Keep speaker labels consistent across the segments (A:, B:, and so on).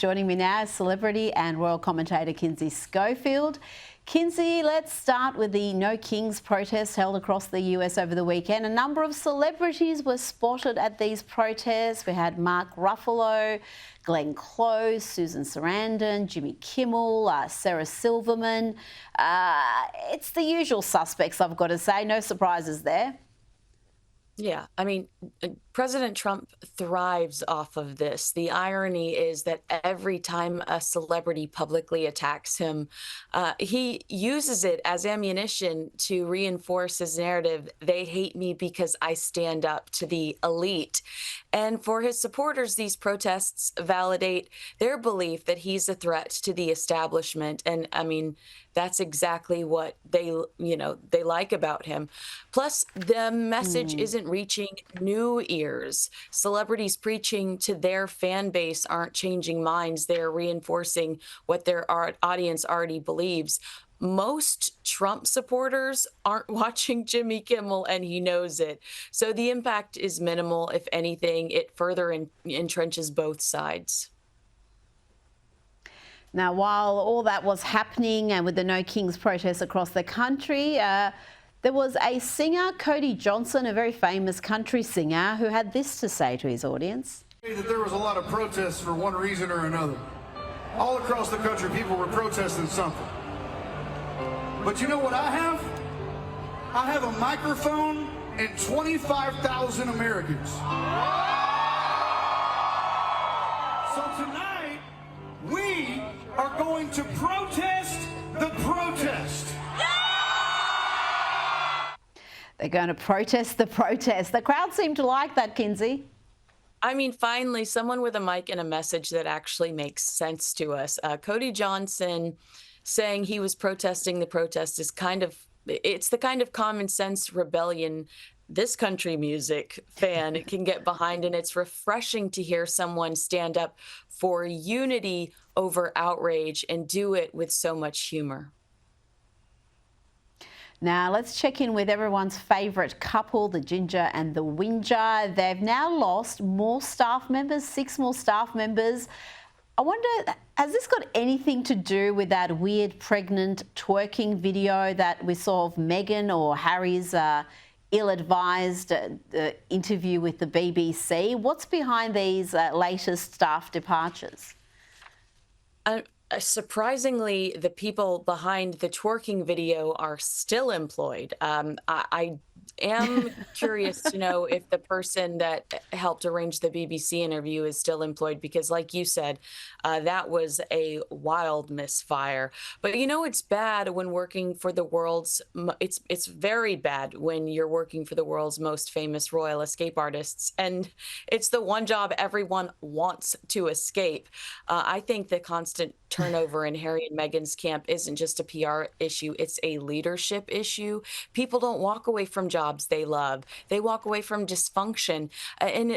A: Joining me now is celebrity and royal commentator Kinsey Schofield. Kinsey, let's start with the No Kings protests held across the US over the weekend. A number of celebrities were spotted at these protests. We had Mark Ruffalo, Glenn Close, Susan Sarandon, Jimmy Kimmel, Sarah Silverman. It's the usual suspects, I've got to say. No surprises there.
B: Yeah, I mean, President Trump thrives off of this. The irony is that every time a celebrity publicly attacks him, he uses it as ammunition to reinforce his narrative. They hate me because I stand up to the elite. And for his supporters, these protests validate their belief that he's a threat to the establishment. And I mean, that's exactly what they like about him. Plus, the message isn't reaching new ears. Celebrities preaching to their fan base aren't changing minds. They're reinforcing what their audience already believes. Most Trump supporters aren't watching Jimmy Kimmel, and he knows it. So the impact is minimal. If anything, it further entrenches both sides.
A: Now, while all that was happening and with the No Kings protests across the country, there was a singer, Cody Johnson, a very famous country singer, who had this to say to his audience.
C: That there was a lot of protests for one reason or another. All across the country, people were protesting something. But you know what I have? I have a microphone and 25,000 Americans. So tonight, we are going to protest the protest.
A: They're going to protest the protest. The crowd seemed to like that, Kinsey.
B: I mean, finally, someone with a mic and a message that actually makes sense to us. Cody Johnson saying he was protesting the protest is it's the kind of common sense rebellion this country music fan can get behind, and it's refreshing to hear someone stand up for unity over outrage and do it with so much humor.
A: Now, let's check in with everyone's favourite couple, the Ginger and the Whinger. They've now lost more staff members, 6 more staff members. I wonder, has this got anything to do with that weird pregnant twerking video that we saw of Meghan or Harry's ill-advised interview with the BBC? What's behind these latest staff departures?
B: Surprisingly, the people behind the twerking video are still employed. I am curious to know if the person that helped arrange the BBC interview is still employed, because like you said, that was a wild misfire. But it's bad when working for the it's very bad when you're working for the world's most famous royal escape artists, and it's the one job everyone wants to escape. I think the constant turnover in Harry and Meghan's camp isn't just a PR issue, it's a leadership issue. People don't walk away from jobs they love. They walk away from dysfunction.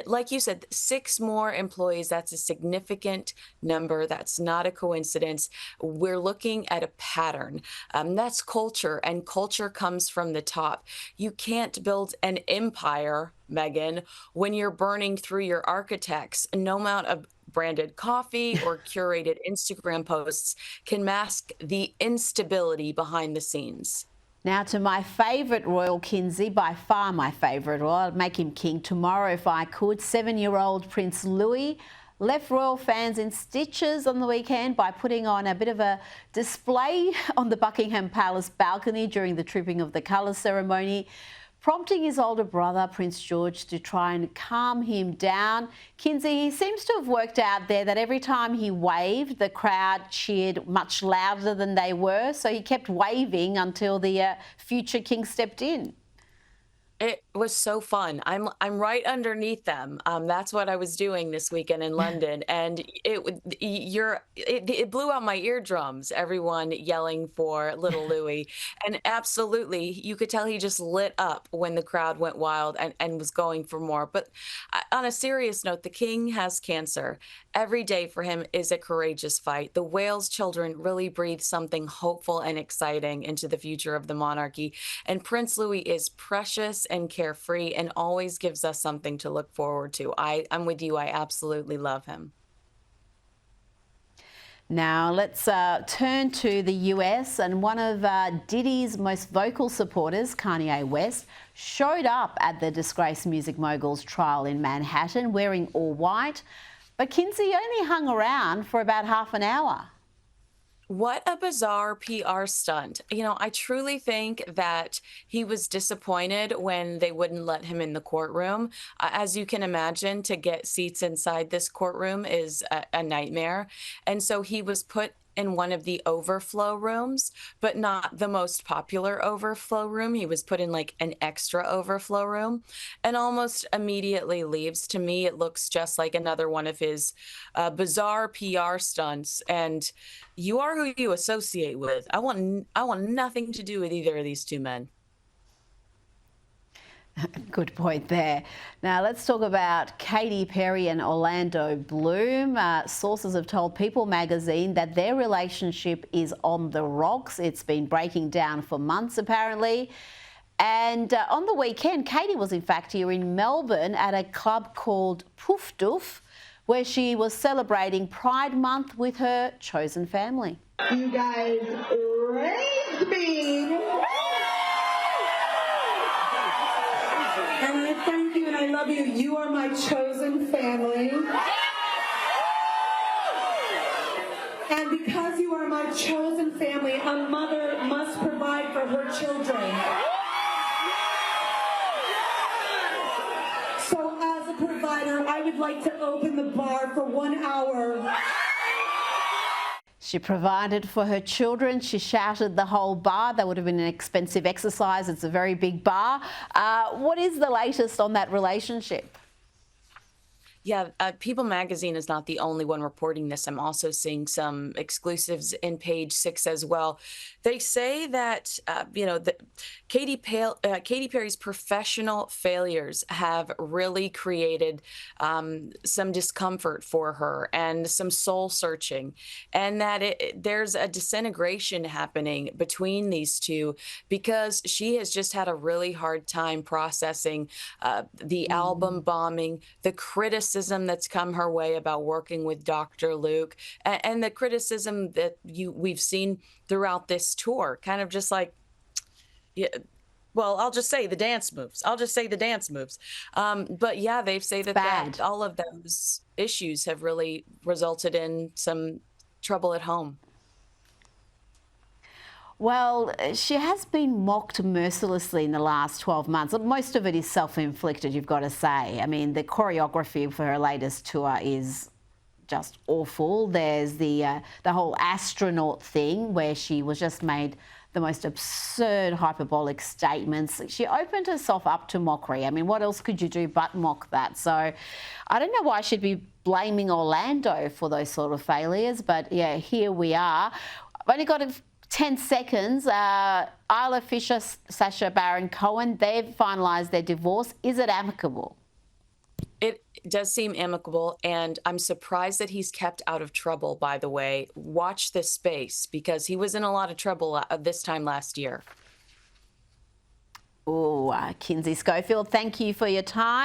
B: Like you said, 6 more employees, that's a significant number. That's not a coincidence. We're looking at a pattern. That's culture, and culture comes from the top. You can't build an empire, Meghan, when you're burning through your architects. No amount of branded coffee or curated Instagram posts can mask the instability behind the scenes.
A: Now to my favourite royal, Kinsey, by far my favourite royal. I'd make him king tomorrow if I could. 7-year-old Prince Louie left royal fans in stitches on the weekend by putting on a bit of a display on the Buckingham Palace balcony during the Trooping of the Colours ceremony, prompting his older brother, Prince George, to try and calm him down. Kinsey, he seems to have worked out there that every time he waved, the crowd cheered much louder than they were, so he kept waving until the future king stepped in.
B: It was so fun. I'm right underneath them. That's what I was doing this weekend in London, and it blew out my eardrums. Everyone yelling for little Louie, and absolutely, you could tell he just lit up when the crowd went wild and was going for more. But on a serious note, the king has cancer. Every day for him is a courageous fight. The Wales children really breathe something hopeful and exciting into the future of the monarchy, and Prince Louie is precious and carefree and always gives us something to look forward to. I'm with you. I absolutely love him.
A: Now let's turn to the US, and one of Diddy's most vocal supporters, Kanye West, showed up at the disgraced music mogul's trial in Manhattan wearing all white, but Kinsey only hung around for about half an hour.
B: What a bizarre PR stunt. You know, I truly think that he was disappointed when they wouldn't let him in the courtroom. As you can imagine, to get seats inside this courtroom is a nightmare. And so he was put in one of the overflow rooms, but not the most popular overflow room. He was put in like an extra overflow room and almost immediately leaves. To me, it looks just like another one of his bizarre PR stunts. And you are who you associate with. I want nothing to do with either of these two men.
A: Good point there. Now let's talk about Katy Perry and Orlando Bloom. Sources have told People magazine that their relationship is on the rocks. It's been breaking down for months apparently. And on the weekend, Katy was in fact here in Melbourne at a club called Poof Doof, where she was celebrating Pride Month with her chosen family.
D: You guys raised me. And I thank you and I love you. You are my chosen family. And because you are my chosen family, a mother must provide for her children. So as a provider, I would like to open the bar for 1 hour.
A: She provided for her children. She shouted the whole bar. That would have been an expensive exercise. It's a very big bar. What is the latest on that relationship?
B: Yeah, People magazine is not the only one reporting this. I'm also seeing some exclusives in Page 6 as well. They say that, Katy Perry's professional failures have really created some discomfort for her and some soul searching, and that there's a disintegration happening between these two because she has just had a really hard time processing the album bombing, the criticism that's come her way about working with Dr. Luke, and the criticism that we've seen throughout this tour, kind of just like, yeah, well, I'll just say the dance moves. But yeah, they say that all of those issues have really resulted in some trouble at home.
A: Well, she has been mocked mercilessly in the last 12 months. Most of it is self-inflicted, you've got to say. I mean, the choreography for her latest tour is just awful. There's the whole astronaut thing where she was just made the most absurd hyperbolic statements. She opened herself up to mockery. I mean, what else could you do but mock that? So I don't know why she'd be blaming Orlando for those sort of failures, but yeah, here we are. I've only got 10 seconds. Isla Fisher, Sacha Baron Cohen, they've finalised their divorce. Is it amicable?
B: It does seem amicable, and I'm surprised that he's kept out of trouble, by the way. Watch this space, because he was in a lot of trouble this time last year.
A: Oh, Kinsey Schofield, thank you for your time.